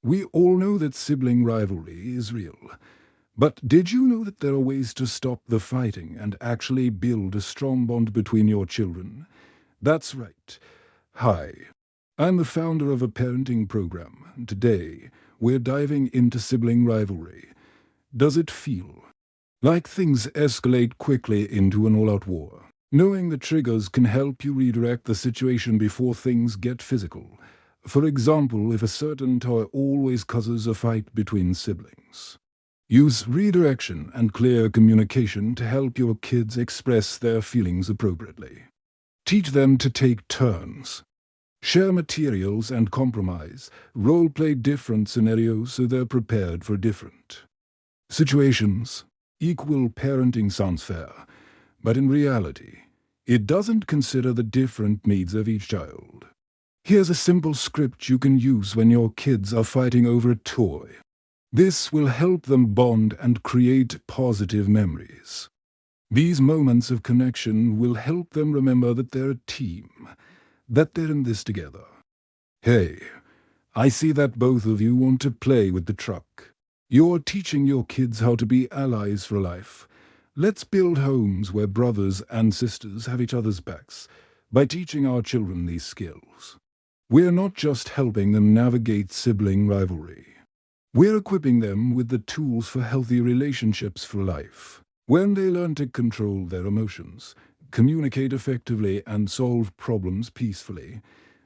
We all know that sibling rivalry is real. But did you know that there are ways to stop the fighting and actually build a strong bond between your children? That's right. Hi, I'm the founder of a parenting program, and today we're diving into sibling rivalry. Does it feel like things escalate quickly into an all-out war? Knowing the triggers can help you redirect the situation before things get physical. For example, if a certain toy always causes a fight between siblings. Use redirection and clear communication to help your kids express their feelings appropriately. Teach them to take turns. Share materials and compromise. Role-play different scenarios so they're prepared for different situations. Equal parenting sounds fair, but in reality, it doesn't consider the different needs of each child. Here's a simple script you can use when your kids are fighting over a toy. This will help them bond and create positive memories. These moments of connection will help them remember that they're a team, that they're in this together. Hey, I see that both of you want to play with the truck. You're teaching your kids how to be allies for life. Let's build homes where brothers and sisters have each other's backs by teaching our children these skills. We're not just helping them navigate sibling rivalry. We're equipping them with the tools for healthy relationships for life. When they learn to control their emotions, communicate effectively, and solve problems peacefully,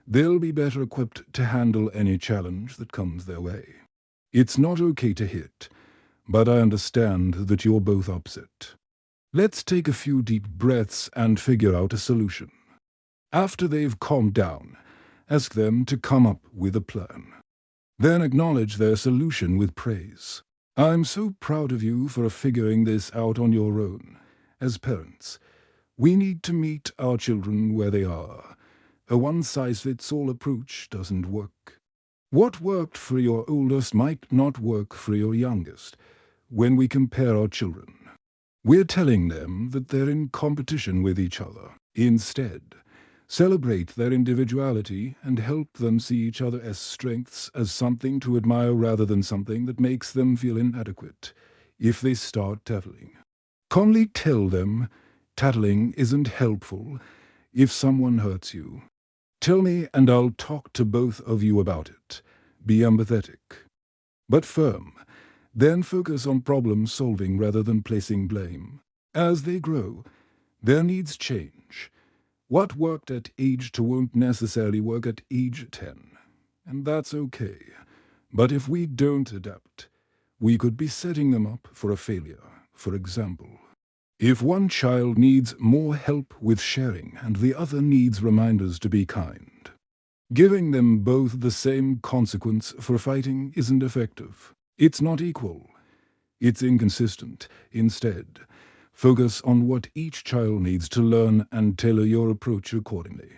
they'll be better equipped to handle any challenge that comes their way. It's not okay to hit, but I understand that you're both upset. Let's take a few deep breaths and figure out a solution. After they've calmed down, ask them to come up with a plan. Then acknowledge their solution with praise. I'm so proud of you for figuring this out on your own. As parents, we need to meet our children where they are. A one-size-fits-all approach doesn't work. What worked for your oldest might not work for your youngest. When we compare our children, we're telling them that they're in competition with each other. Instead, celebrate their individuality and help them see each other as strengths, as something to admire rather than something that makes them feel inadequate if they start tattling. Calmly tell them tattling isn't helpful if someone hurts you. Tell me and I'll talk to both of you about it. Be empathetic, but firm. Then focus on problem solving rather than placing blame. As they grow, their needs change. What worked at age 2 won't necessarily work at age 10. And that's okay. But if we don't adapt, we could be setting them up for a failure. For example, if one child needs more help with sharing and the other needs reminders to be kind, giving them both the same consequence for fighting isn't effective. It's not equal. It's inconsistent. Instead, focus on what each child needs to learn and tailor your approach accordingly.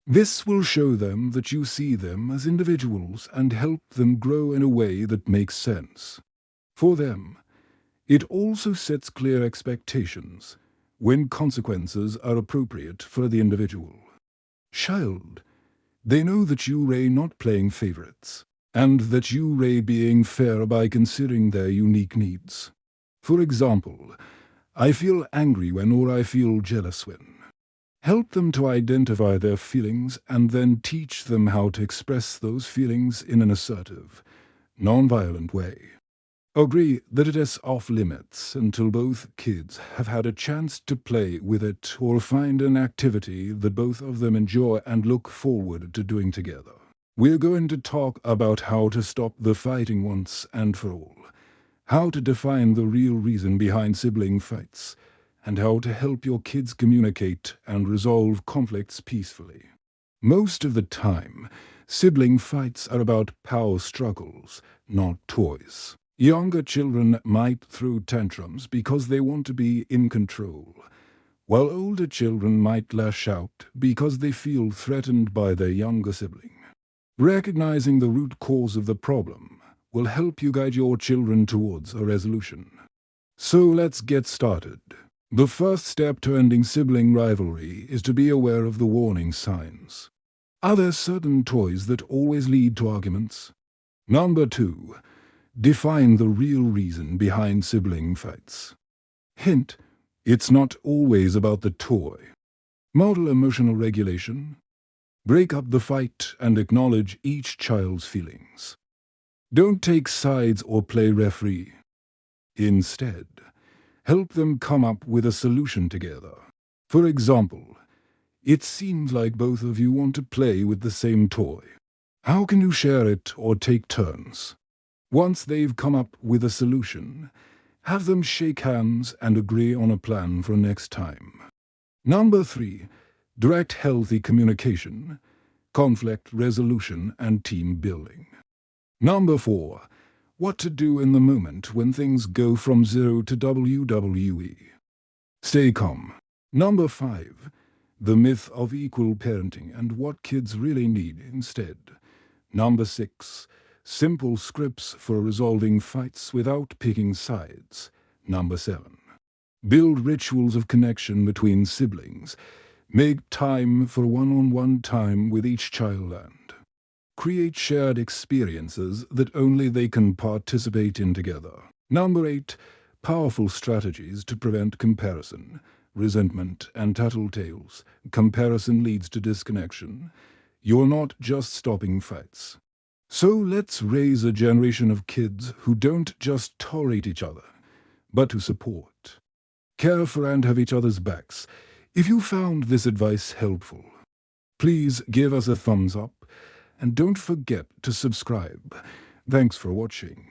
This will show them that you see them as individuals and help them grow in a way that makes sense. For them, it also sets clear expectations when consequences are appropriate for the individual child. They know that you're not playing favorites, and that you're being fair by considering their unique needs. For example, I feel angry when or I feel jealous when. Help them to identify their feelings and then teach them how to express those feelings in an assertive, non-violent way. Agree that it is off limits until both kids have had a chance to play with it or find an activity that both of them enjoy and look forward to doing together. We're going to talk about how to stop the fighting once and for all, how to define the real reason behind sibling fights, and how to help your kids communicate and resolve conflicts peacefully. Most of the time, sibling fights are about power struggles, not toys. Younger children might throw tantrums because they want to be in control, while older children might lash out because they feel threatened by their younger sibling. Recognizing the root cause of the problem will help you guide your children towards a resolution. So let's get started. The first step to ending sibling rivalry is to be aware of the warning signs. Are there certain toys that always lead to arguments? Number 2. Define the real reason behind sibling fights. Hint, it's not always about the toy. Model emotional regulation. Break up the fight and acknowledge each child's feelings. Don't take sides or play referee. Instead, help them come up with a solution together. For example, it seems like both of you want to play with the same toy. How can you share it or take turns? Once they've come up with a solution, have them shake hands and agree on a plan for next time. Number 3. Direct healthy communication, conflict resolution, and team building. Number 4. What to do in the moment when things go from 0 to WWE. Stay calm. Number 5. The myth of equal parenting and what kids really need instead. Number 6. Simple scripts for resolving fights without picking sides. Number 7. Build rituals of connection between siblings. Make time for one-on-one time with each child and create shared experiences that only they can participate in together. Number 8. Powerful strategies to prevent comparison, resentment, and tattletales. Comparison leads to disconnection. You're not just stopping fights. So let's raise a generation of kids who don't just tolerate each other, but who support, care for, and have each other's backs. If you found this advice helpful, please give us a thumbs up and don't forget to subscribe. Thanks for watching.